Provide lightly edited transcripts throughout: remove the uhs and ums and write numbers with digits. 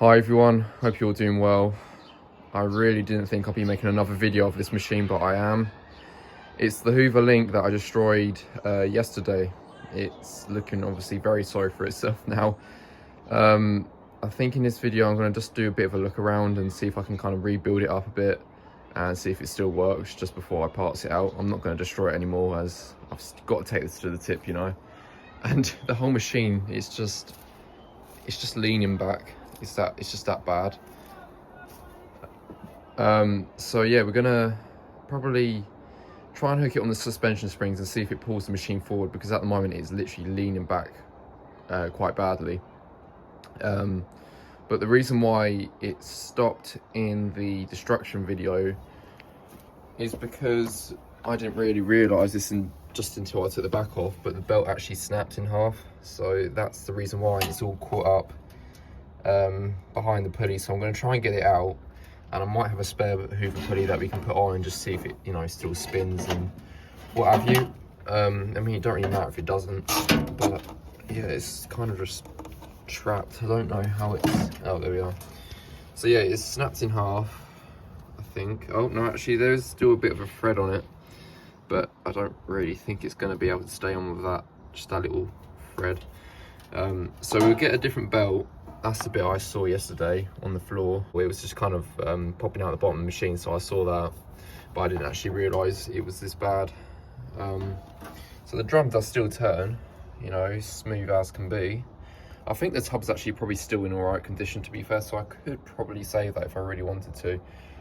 Hi everyone, hope you're all doing well. I really didn't think I'd be making another video of this machine, but I am. It's the Hoover Link that I destroyed yesterday. It's looking obviously very sorry for itself now. I think in this video I'm going to just do a bit of a look around and see if I can kind of rebuild it up a bit and see if it still works just before I parts it out. I'm not going to destroy it anymore as I've got to take this to the tip, you know. And the whole machine, it's just leaning back. It's just that bad. So yeah, we're gonna probably try and hook it on the suspension springs and see if it pulls the machine forward, because at the moment it's literally leaning back quite badly. But the reason why it stopped in the destruction video is because I didn't really realise this just until I took the back off, but the belt actually snapped in half. So that's the reason why it's all caught up behind the pulley. So I'm going to try and get it out, and I might have a spare Hoover pulley that we can put on and just see if it, you know, still spins and what have you. I mean, it don't really matter if it doesn't, but yeah, it's kind of just trapped. I don't know how it's, oh, there we are. So yeah, it's snapped in half, I think. Oh no, actually there's still a bit of a thread on it, but I don't really think it's going to be able to stay on with that, just that little thread. So we'll get a different belt. That's the bit I saw yesterday on the floor, where it was just kind of popping out the bottom of the machine, so I saw that, but I didn't actually realise it was this bad. So the drum does still turn, you know, smooth as can be. I think the tub's actually probably still in alright condition, to be fair, so I could probably save that if I really wanted to,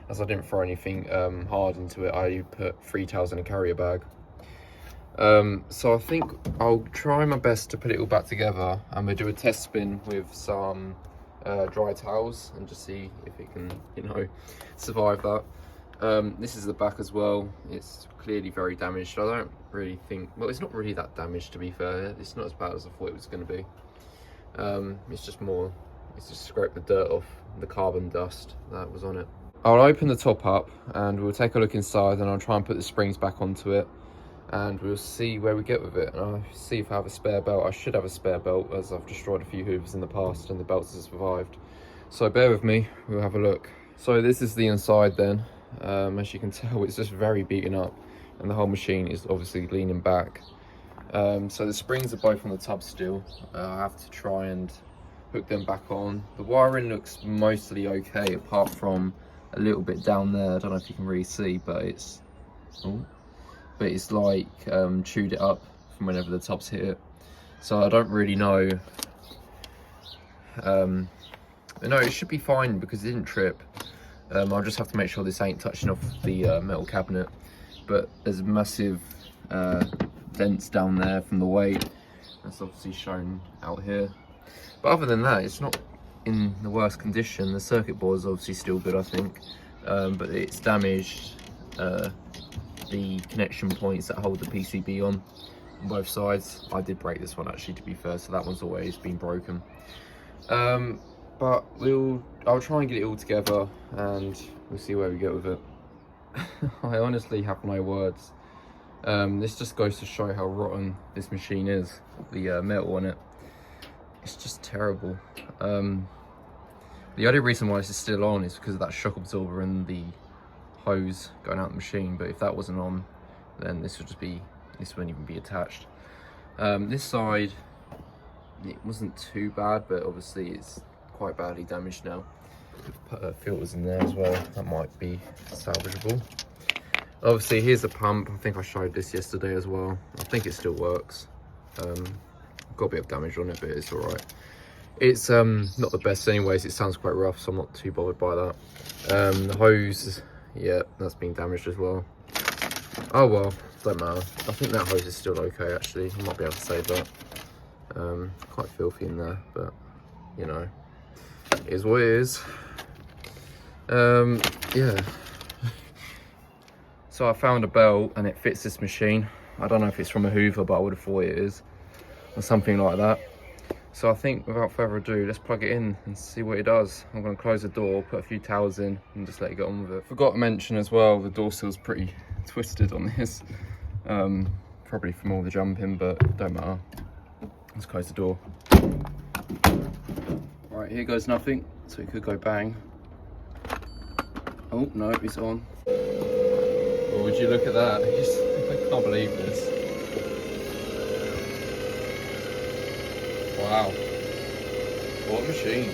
as I didn't throw anything hard into it. I put 3 towels in a carrier bag. So I think I'll try my best to put it all back together, and we'll do a test spin with some dry towels and just see if it can, you know, survive that. This is the back as well. It's clearly very damaged. I don't really think, well, it's not really that damaged, to be fair. It's not as bad as I thought it was going to be. It's just scraped the dirt off, the carbon dust that was on it. I'll open the top up and we'll take a look inside, and I'll try and put the springs back onto it, and we'll see where we get with it. And I'll see if I have a spare belt. I should have a spare belt, as I've destroyed a few Hoovers in the past and the belts have survived. So bear with me, we'll have a look. So this is the inside then. As you can tell, it's just very beaten up, and the whole machine is obviously leaning back. So the springs are both on the tub still. I have to try and hook them back on. The wiring looks mostly okay, apart from a little bit down there. I don't know if you can really see, but it's like chewed it up from whenever the tubs hit it. So I don't really know. No, it should be fine because it didn't trip. I'll just have to make sure this ain't touching off the metal cabinet. But there's massive dents down there from the weight. That's obviously shown out here. But other than that, it's not in the worst condition. The circuit board is obviously still good, I think. But it's damaged the connection points that hold the PCB on both sides. I did break this one actually, to be fair, so that one's always been broken. But I'll try and get it all together and we'll see where we go with it. I honestly have no words. This just goes to show how rotten this machine is. The metal on it, it's just terrible. The only reason why this is still on is because of that shock absorber and the hose going out the machine, but if that wasn't on, then this wouldn't even be attached. This side, it wasn't too bad, but obviously it's quite badly damaged now. Put filters in there as well, that might be salvageable. Obviously here's the pump. I think I showed this yesterday as well. I think it still works. Got a bit of damage on it, but it's all right. It's not the best anyways. It sounds quite rough, so I'm not too bothered by that. The hose, yeah, that's been damaged as well. Oh well, don't matter. I think that hose is still okay actually. I might be able to save that. Quite filthy in there, but you know, it is what it is. Yeah. So I found a belt and it fits this machine. I don't know if it's from a Hoover, but I would have thought it is, or something like that. So I think without further ado, let's plug it in and see what it does. I'm going to close the door, put a few towels in and just let it get on with it. Forgot to mention as well, the door seal's pretty twisted on this. Probably from all the jumping, but don't matter. Let's close the door. Right, Right, here goes nothing, so it could go bang. Oh no, it's on. Well, would you look at that? I can't believe this. Wow. What a machine.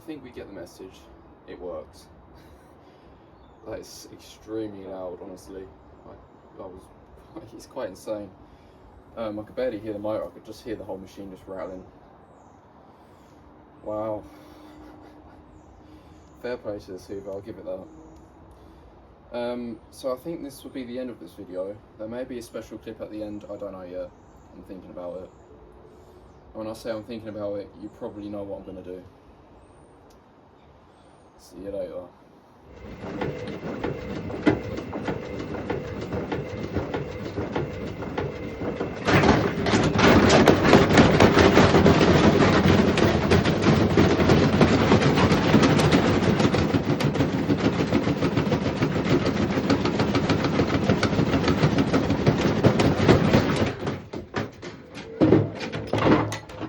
think we get the message. It works. That is extremely loud, honestly. It's quite insane. I could barely hear the motor, I could just hear the whole machine just rattling. Wow. Fair play to this Hoover, I'll give it that. So I think this will be the end of this video. There may be a special clip at the end, I don't know yet. I'm thinking about it. When I say I'm thinking about it, you probably know what I'm going to do. See you later.